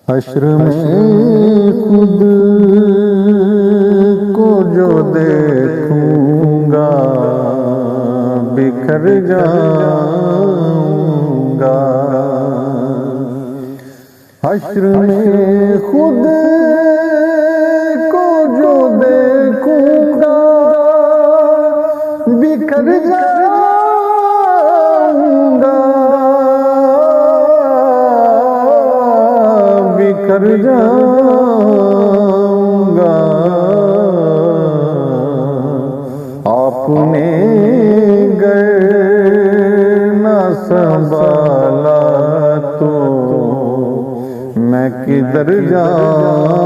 हश्र में खुद को जो देखूंगा बिखर जाऊंगा। हश्र में खुद को जो देखूंगा बिखर जाऊंगा, बिखर जाऊंगा। आपने गर न संभाला तो मैं किधर जाऊंगा।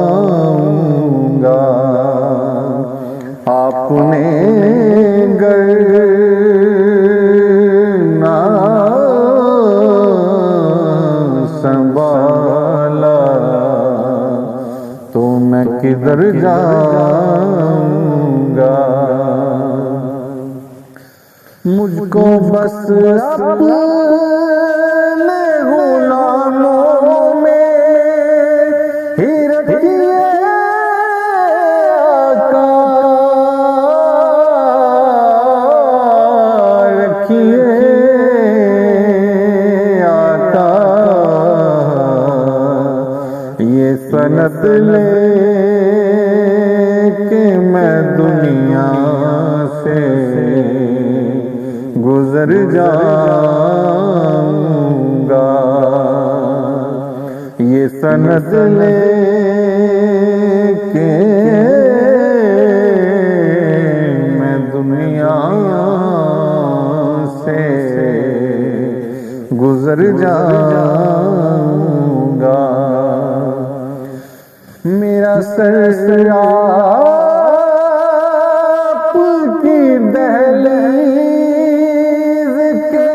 आपने गर न संभाला तो मैं किधर जाऊंगा। मुझको बस अपने गुलामों में ही रखिए आका, रखिए आका। ये सनत ले के मैं दुनिया से गुजर जाऊंगा। ये सनद ले के मैं दुनिया से गुजर जाऊंगा। मेरा सर आपकी दहलीज के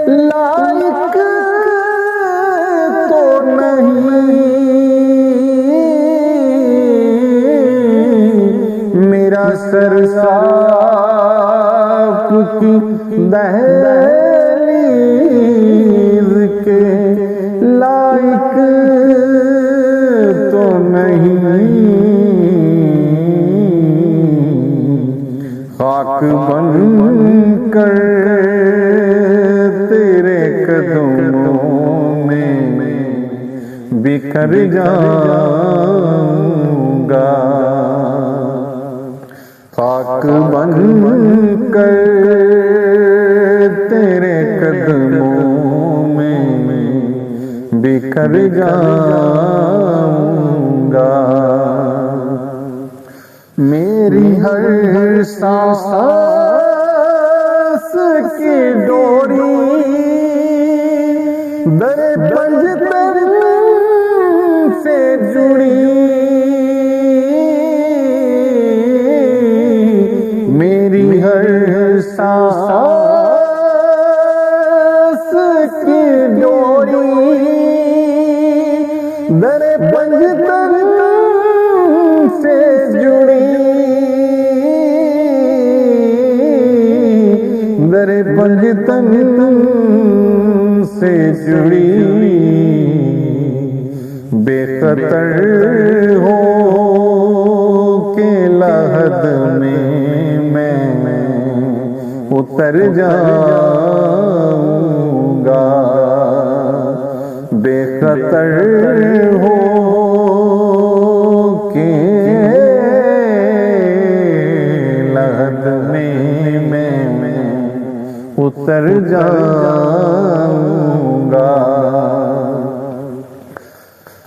लायक तो नहीं। मेरा सर आपकी दहलीज के लायक तो नहीं। खाक बन कर तेरे कदमों में बिखर जाऊंगा। खाक बन कर तेरे कदमों में बिखर जाऊंगा। मेरी हर सांस की डोरी दर पंजतन से जुड़ी। मेरी हर सांस की डोरी दर पंजतन से जुड़ी। दर पंजतन से जुड़ी। बेखतर हो के लहद में मैं उतर जाऊंगा। बेखतर हो के लहद में मैं उतर जाऊंगा।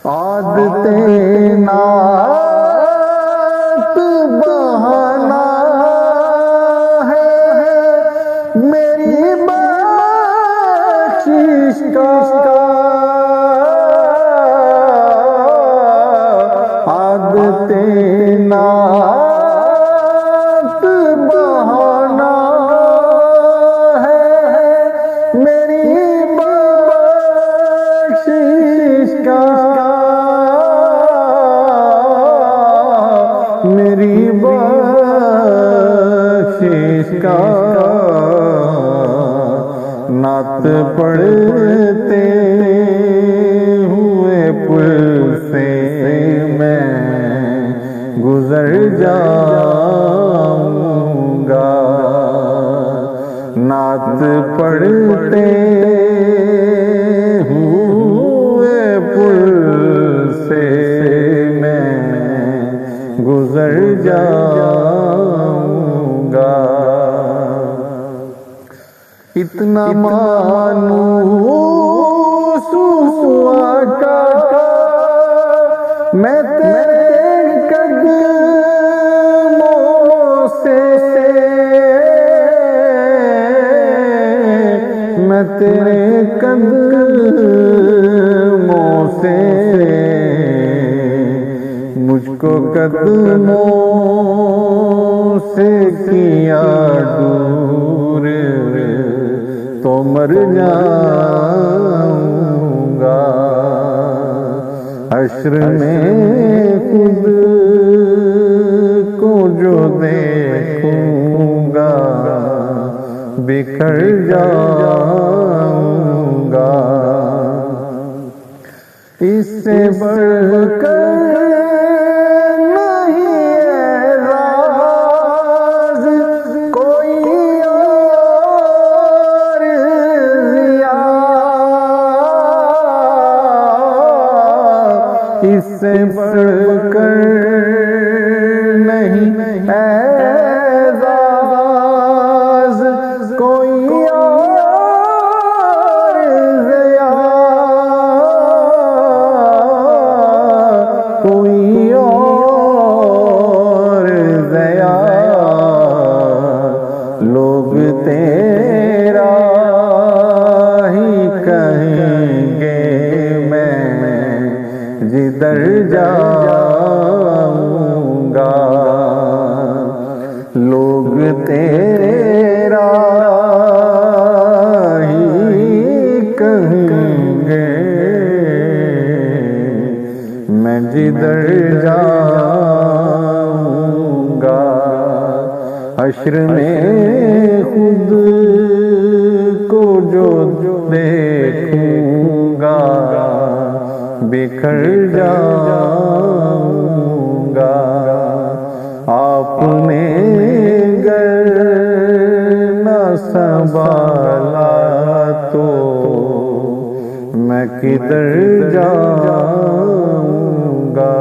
आदतें नात बहाना है मेरी बख्शिश का। आदतें नात बहाना है मेरी बख्शिश का। मेरी बख्शिश का नात पढ़ते हुए पुल कितना मानूं सुआ का मैं तेरे कदमों से, मैं तेरे कदमों से, मुझको कदमों से किया दूर तो मर जाऊंगा। हश्र में खुद को जो देखूंगा बिखर जाऊंगा। इससे बढ़कर इससे बढ़कर नहीं एज़ाज़ कोई और ज़िया, कोई और ज़िया। लोग तेरा ही कहेंगे जिधर जाऊंगा। लोग तेरा ही कहेंगे मैं जिधर जाऊंगा। हश्र में खुद को जो देखूंगा बिखर जाऊंगा। आपने गर न संभाला तो मैं किधर जाऊंगा।